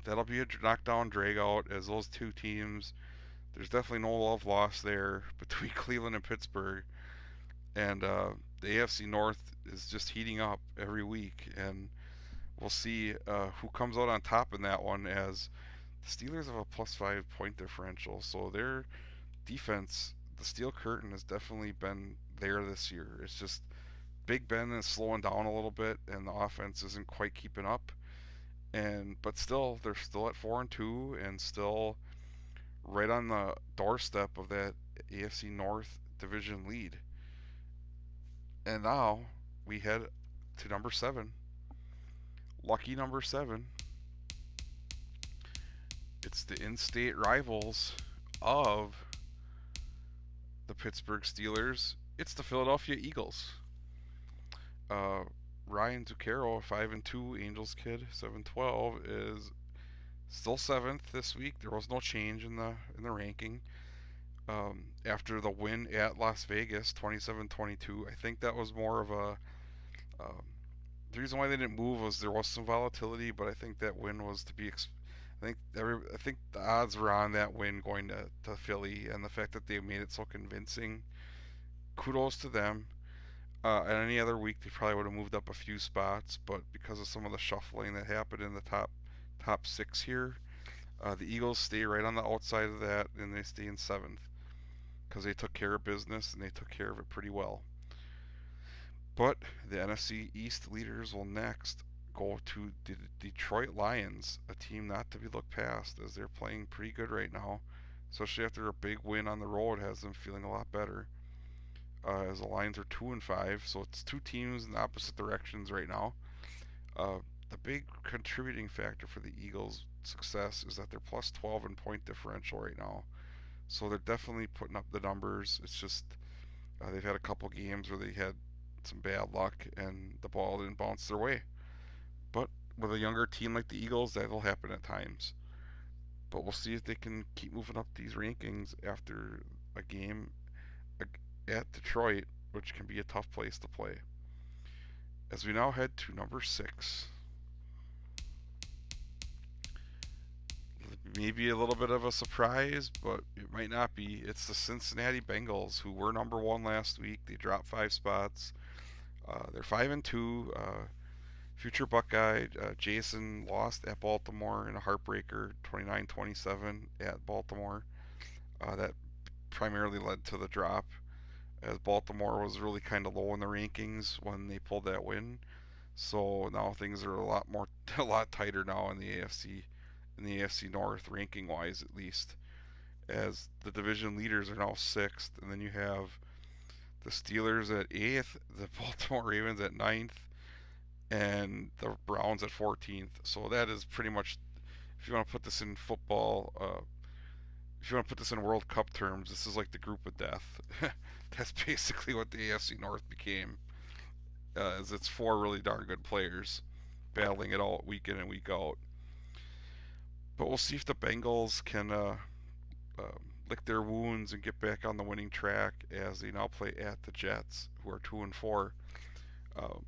That'll be a knockdown drag out, as those two teams. There's definitely no love lost there between Cleveland and Pittsburgh, and the AFC North is just heating up every week, and we'll see who comes out on top in that one, as the Steelers have a +5 point differential, so their defense, the Steel Curtain, has definitely been there this year. It's just Big Ben is slowing down a little bit, and the offense isn't quite keeping up. But still, they're still at 4-2, and still right on the doorstep of that AFC North division lead. And now we head to number 7. Lucky number 7. It's the in-state rivals of the Pittsburgh Steelers. It's the Philadelphia Eagles. Uh, Ryan Zucchero, 5-2, Angels kid, 7-12, is still 7th this week. There was no change in the ranking. After the win at Las Vegas, 27-22, I think that was more of a the reason why they didn't move was there was some volatility, but I think that win was to be. I think the odds were on that win going to Philly, and the fact that they made it so convincing. Kudos to them. And any other week, they probably would have moved up a few spots, but because of some of the shuffling that happened in the top 6 here, the Eagles stay right on the outside of that, and they stay in 7th because they took care of business and they took care of it pretty well. But the NFC East leaders will next go to the Detroit Lions, a team not to be looked past, as they're playing pretty good right now, especially after a big win on the road has them feeling a lot better. As the Lions are 2-5, so it's two teams in the opposite directions right now. The big contributing factor for the Eagles' success is that they're +12 in point differential right now, so they're definitely putting up the numbers. It's just they've had a couple games where they had some bad luck and the ball didn't bounce their way. But with a younger team like the Eagles, that'll happen at times. But we'll see if they can keep moving up these rankings after a game at Detroit, which can be a tough place to play. As we now head to number 6. Maybe a little bit of a surprise, but it might not be. It's the Cincinnati Bengals, who were number 1 last week. They dropped 5 spots. They're 5-2. Future Buckeye Jason lost at Baltimore in a heartbreaker, 29-27 at Baltimore. That primarily led to the drop, as Baltimore was really kind of low in the rankings when they pulled that win. So now things are a lot tighter now in the AFC North, ranking wise at least, as the division leaders are now 6th, and then you have the Steelers at 8th, the Baltimore Ravens at 9th, and the Browns at 14th. So that is pretty much, if you want to put this in football, if you want to put this in World Cup terms, this is like the group of death. That's basically what the AFC North became, as it's 4 really darn good players. battling it out week in and week out. But we'll see if the Bengals can lick their wounds and get back on the winning track as they now play at the Jets, who are 2-4. Um,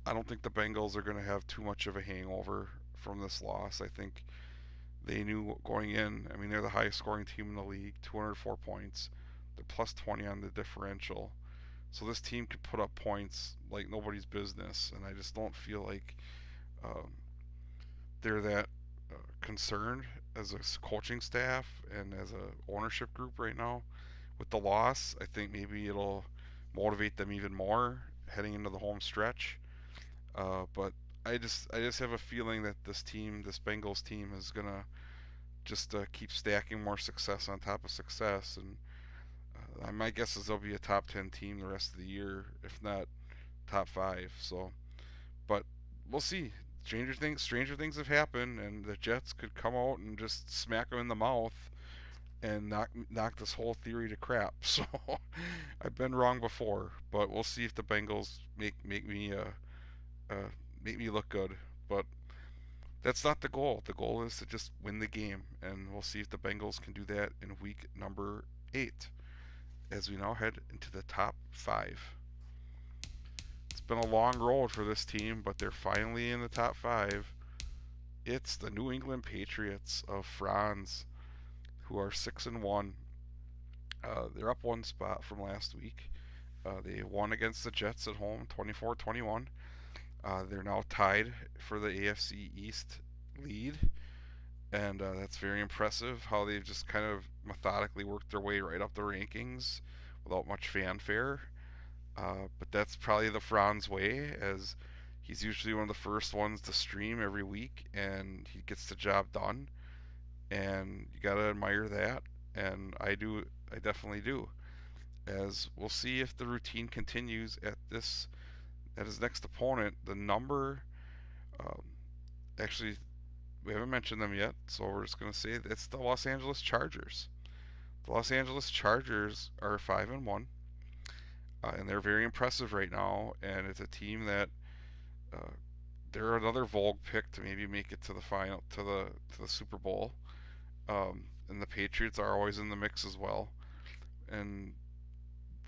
I don't think the Bengals are going to have too much of a hangover from this loss. I think they knew going in. I mean, they're the highest scoring team in the league, 204 points. They're plus 20 on the differential. So this team could put up points like nobody's business, and I just don't feel like um, they're that concerned as a coaching staff and as a ownership group right now. With the loss, I think maybe it'll motivate them even more heading into the home stretch. But I just have a feeling that this Bengals team, is gonna just keep stacking more success on top of success, and my guess is they'll be a top 10 team the rest of the year, if not top five. So, but we'll see. Stranger things have happened, and the Jets could come out and just smack them in the mouth and knock this whole theory to crap. So I've been wrong before, but we'll see if the Bengals uh, make me look good. But that's not the goal. The goal is to just win the game, and we'll see if the Bengals can do that in week number 8 as we now head into the top 5. It's been a long road for this team, but they're finally in the top 5. It's the New England Patriots of Franz, who are 6-1. They're up one spot from last week. They won against the Jets at home, 24-21. They're now tied for the AFC East lead, and that's very impressive how they've just kind of methodically worked their way right up the rankings without much fanfare. But that's probably the Franz way, as he's usually one of the first ones to stream every week, and he gets the job done. And you gotta admire that, and I do. I definitely do. As we'll see if the routine continues at his next opponent. The number, um, actually, we haven't mentioned them yet, so we're just gonna say it's the Los Angeles Chargers. The Los Angeles Chargers are 5-1. And they're very impressive right now. And it's a team that uh, they're another Vogue pick to maybe make it to the final, to the Super Bowl. And the Patriots are always in the mix as well. And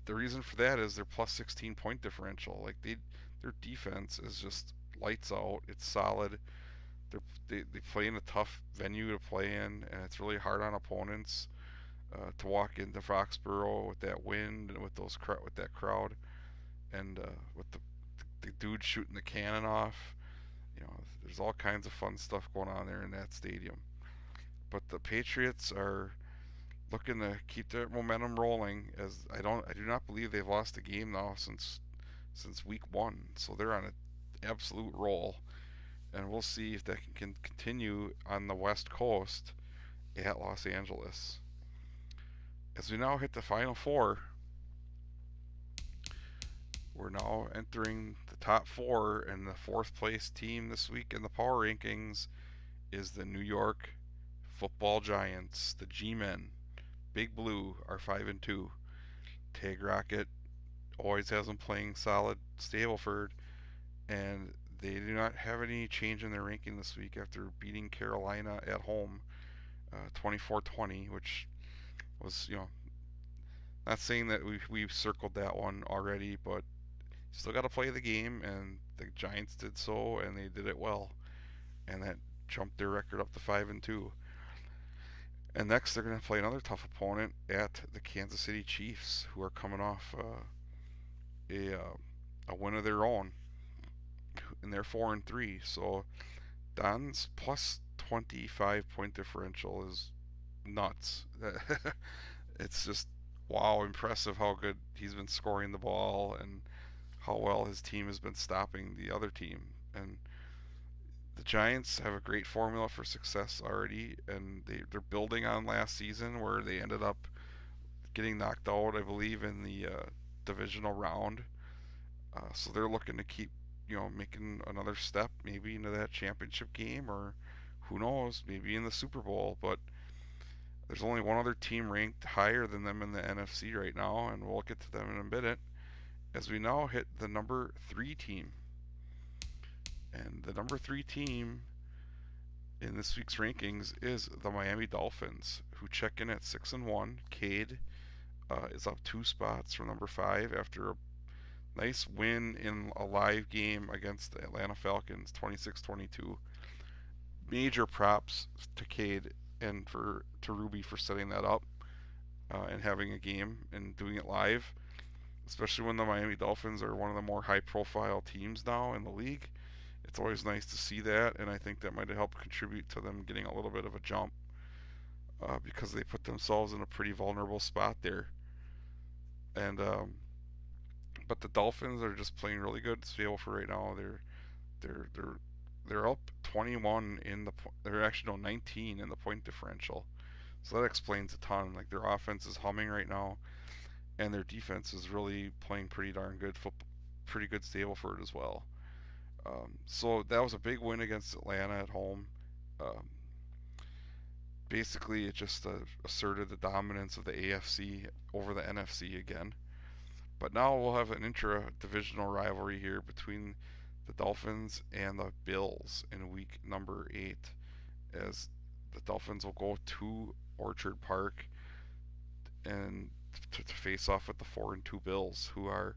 the reason for that is their plus 16 point differential. Like their defense is just lights out. It's solid. They play in a tough venue to play in, and it's really hard on opponents to walk into Foxborough with that wind and with with that crowd, and with the dude shooting the cannon off. There's all kinds of fun stuff going on there in that stadium. But the Patriots are looking to keep their momentum rolling, as I do not believe they've lost a game now since week 1. So they're on an absolute roll, and we'll see if that can continue on the West Coast at Los Angeles. As we now hit the Final Four, we're now entering the top 4, and the 4th place team this week in the power rankings is the New York Football Giants, the G-Men. Big Blue are 5-2. Tag Rocket always has them playing solid Stableford, and they do not have any change in their ranking this week after beating Carolina at home 24-20, which was, not saying that we've circled that one already, but still got to play the game, and the Giants did so, and they did it well, and that jumped their record up to 5-2. And next, they're going to play another tough opponent at the Kansas City Chiefs, who are coming off a win of their own, and they're 4-3. So Don's plus 25 point differential is nuts. It's just wow, impressive how good he's been scoring the ball and how well his team has been stopping the other team. And the Giants have a great formula for success already, and they're building on last season where they ended up getting knocked out, I believe, in the divisional round. So they're looking to keep, making another step, maybe into that championship game, or who knows, maybe in the Super Bowl. But there's only one other team ranked higher than them in the NFC right now, and we'll get to them in a minute. As we now hit the number 3 team, And the number 3 team in this week's rankings is the Miami Dolphins, who check in at 6-1. Cade is up 2 spots from number 5 after a nice win in a live game against the Atlanta Falcons, 26-22. Major props to Cade and to Ruby for setting that up and having a game and doing it live, especially when the Miami Dolphins are one of the more high-profile teams now in the league. It's always nice to see that, and I think that might have helped contribute to them getting a little bit of a jump because they put themselves in a pretty vulnerable spot there. And but the Dolphins are just playing really good for right now. They're they're they're up 21 in the they're actually no 19 in the point differential. So that explains a ton. Like their offense is humming right now, and their defense is really playing pretty darn good football, pretty good Stableford as well. So that was a big win against Atlanta at home. Um, Basically, it just asserted the dominance of the AFC over the NFC again. But now we'll have an intra-divisional rivalry here between the Dolphins and the Bills in week number 8, as the Dolphins will go to Orchard Park and to face off with the 4-2 Bills, who are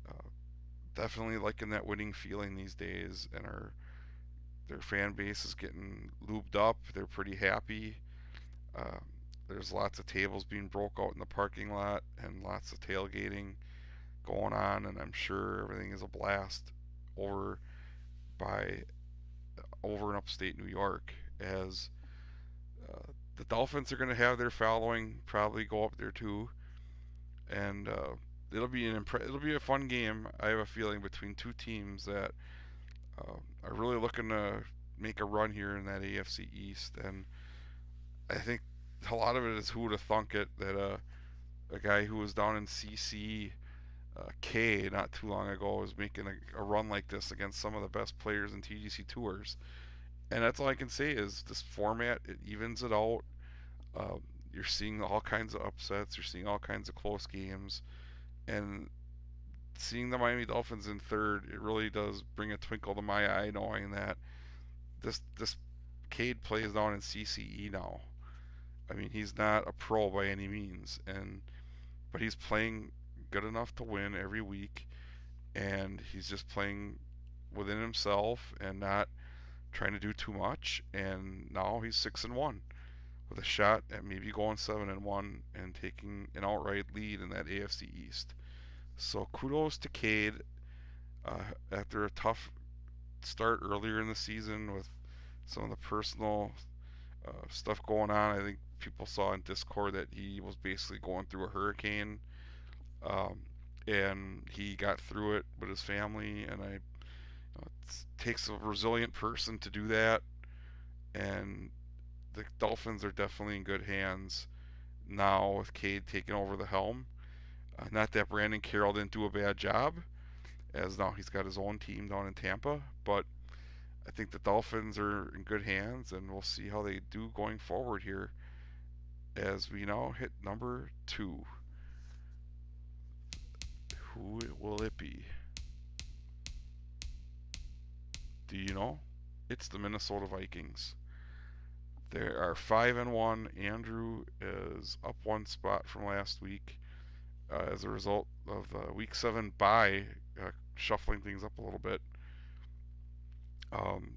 uh, definitely liking that winning feeling these days, and are their fan base is getting lubed up. They're pretty happy. Uh, there's lots of tables being broke out in the parking lot and lots of tailgating going on, and I'm sure everything is a blast over by over in upstate New York as the Dolphins are going to have their following probably go up there too, and it'll be a fun game. I have a feeling between two teams that are really looking to make a run here in that AFC East, and I think a lot of it is who would have thunk it that a guy who was down in CC K not too long ago was making a run like this against some of the best players in TGC tours. And that's all I can say is this format, it evens it out. Um, you're seeing all kinds of upsets. You're seeing all kinds of close games, and seeing the Miami Dolphins in third, it really does bring a twinkle to my eye, knowing that this Cade plays down in CCE now. I mean, he's not a pro by any means, and but he's playing good enough to win every week, and he's just playing within himself and not trying to do too much. And now he's 6-1 with a shot at maybe going 7-1 and taking an outright lead in that AFC East. So kudos to Cade after a tough start earlier in the season with some of the personal stuff going on. I think people saw in Discord that he was basically going through a hurricane, um, and he got through it with his family. And it takes a resilient person to do that. And the Dolphins are definitely in good hands now with Cade taking over the helm. Not that Brandon Carroll didn't do a bad job, as now he's got his own team down in Tampa, but I think the Dolphins are in good hands, and we'll see how they do going forward here as we now hit number 2. Who will it be? Do you know? It's the Minnesota Vikings. They are 5-1. Andrew is up 1 spot from last week as a result of the Week 7 bye, shuffling things up a little bit. Um,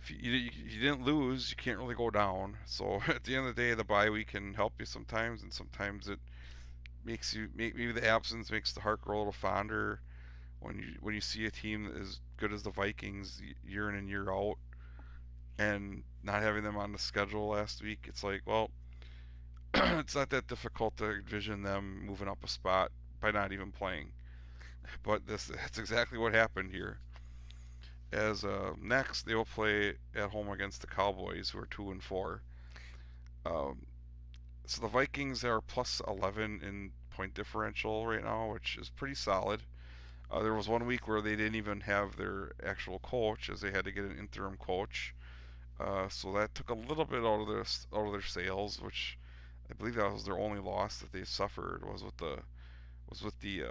if you didn't lose, you can't really go down. So at the end of the day, the bye week can help you sometimes, and sometimes it makes you maybe the absence makes the heart grow a little fonder when you see a team as good as the Vikings year in and year out, and not having them on the schedule last week. It's like, well, it's not that difficult to envision them moving up a spot by not even playing. But that's exactly what happened here. As next they will play at home against the Cowboys, who are 2-4. Um, so the Vikings are plus 11 in point differential right now, which is pretty solid. There was one week where they didn't even have their actual coach, as they had to get an interim coach. So that took a little bit out of their sails, which I believe that was their only loss that they suffered was with the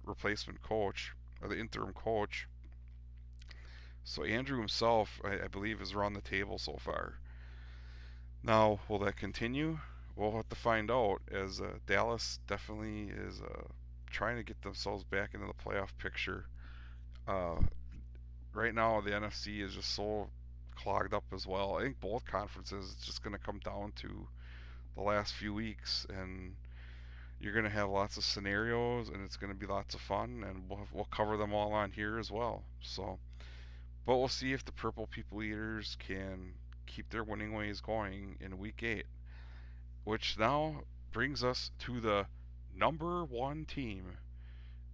replacement coach or the interim coach. So Andrew himself, I believe, has run the table so far. Now, will that continue? We'll have to find out, as Dallas definitely is trying to get themselves back into the playoff picture. Uh, right now, the NFC is just so clogged up as well. I think both conferences, it's just going to come down to the last few weeks, and you're going to have lots of scenarios, and it's going to be lots of fun, and we'll cover them all on here as well. So, but we'll see if the Purple People Eaters can keep their winning ways going in Week 8, which now brings us to the number one team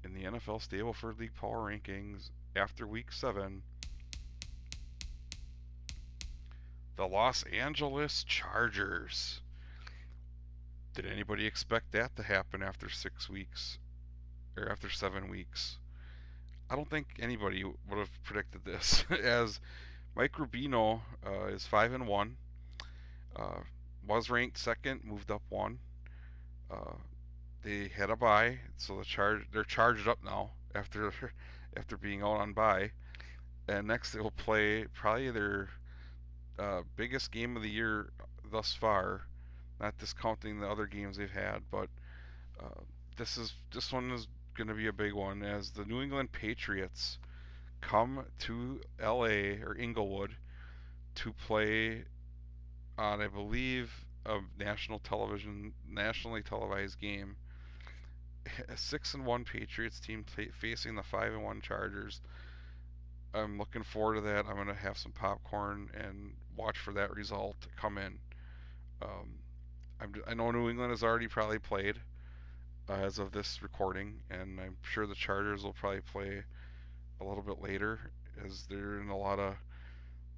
in the NFL Stableford League Power Rankings after Week 7, the Los Angeles Chargers. Did anybody expect that to happen after 6 weeks or after 7 weeks? I don't think anybody would have predicted this. As Mike Rubino is 5-1, uh, was ranked second, moved up one. Uh, they had a bye, so they're charged up now after after being out on bye. And next they will play probably their biggest game of the year thus far, not discounting the other games they've had, but uh, this one is going to be a big one as the New England Patriots come to LA or Inglewood to play on, I believe, a nationally televised game. A 6-1 Patriots team facing the 5-1 Chargers. I'm looking forward to that. I'm going to have some popcorn and watch for that result to come in. Um, I know New England has already probably played as of this recording, and I'm sure the Chargers will probably play a little bit later as they're in a lot of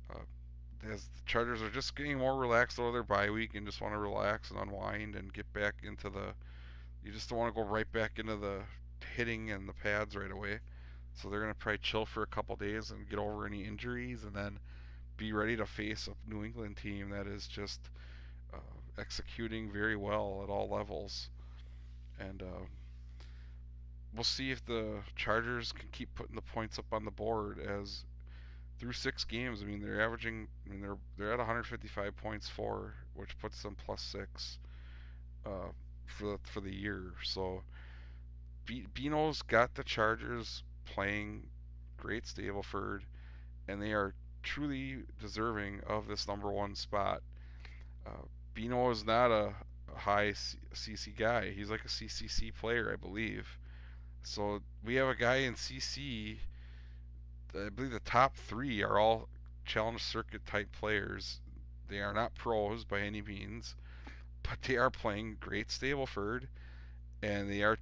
uh, as the Chargers are just getting more relaxed over their bye week and just want to relax and unwind and get back into the. You just don't want to go right back into the hitting and the pads right away. So they're going to probably chill for a couple days and get over any injuries and then be ready to face a New England team that is just uh, executing very well at all levels. And we'll see if the Chargers can keep putting the points up on the board as through 6 games. I mean, they're averaging. I mean, they're at 155 points for, which puts them +6 uh, for the year. So Bino's got the Chargers playing great Stableford, and they are truly deserving of this number one spot. Uh, Bino is not a high CC guy. He's like a CCC player, I believe. So we have a guy in CC. I believe the top three are all challenge circuit type players. They are not pros by any means, but they are playing great Stableford, and they are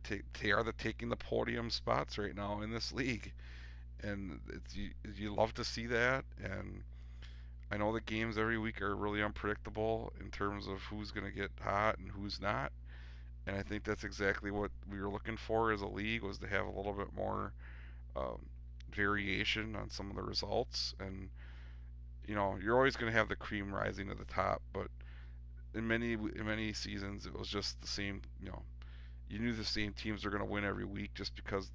taking the podium spots right now in this league, and you love to see that. And I know the games every week are really unpredictable in terms of who's going to get hot and who's not, and I think that's exactly what we were looking for as a league, was to have a little bit more um, variation on some of the results. And you're always going to have the cream rising to the top, but in many seasons it was just the same. You knew the same teams were going to win every week just because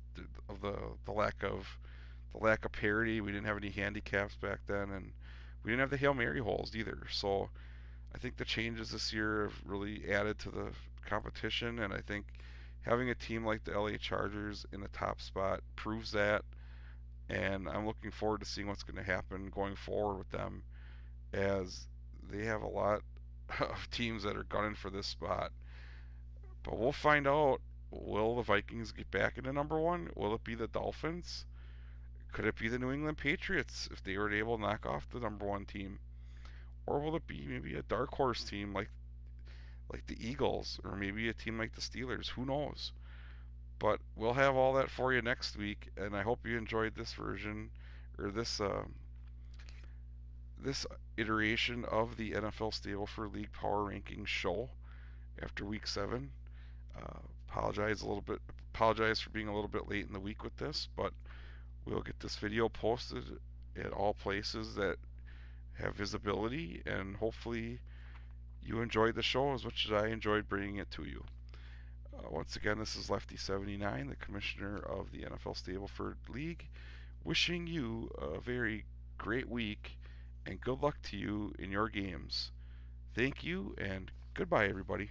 of the lack of parity. We didn't have any handicaps back then, and we didn't have the Hail Mary holes either. So I think the changes this year have really added to the competition, and I think having a team like the LA Chargers in the top spot proves that. And I'm looking forward to seeing what's going to happen going forward with them, as they have a lot of teams that are gunning for this spot. But we'll find out. Will the Vikings get back into number one? Will it be the Dolphins? Could it be the New England Patriots if they were able to knock off the number one team? Or will it be maybe a dark horse team like the Eagles, or maybe a team like the Steelers? Who knows? But we'll have all that for you next week, and I hope you enjoyed this version, or this iteration of the NFL Stableford League Power Rankings show after Week 7. Uh, apologize for being a little bit late in the week with this, but we'll get this video posted at all places that have visibility, and hopefully you enjoyed the show as much as I enjoyed bringing it to you. Once again, this is Lefty79, the commissioner of the NFL Stableford League, wishing you a very great week, and good luck to you in your games. Thank you, and goodbye, everybody.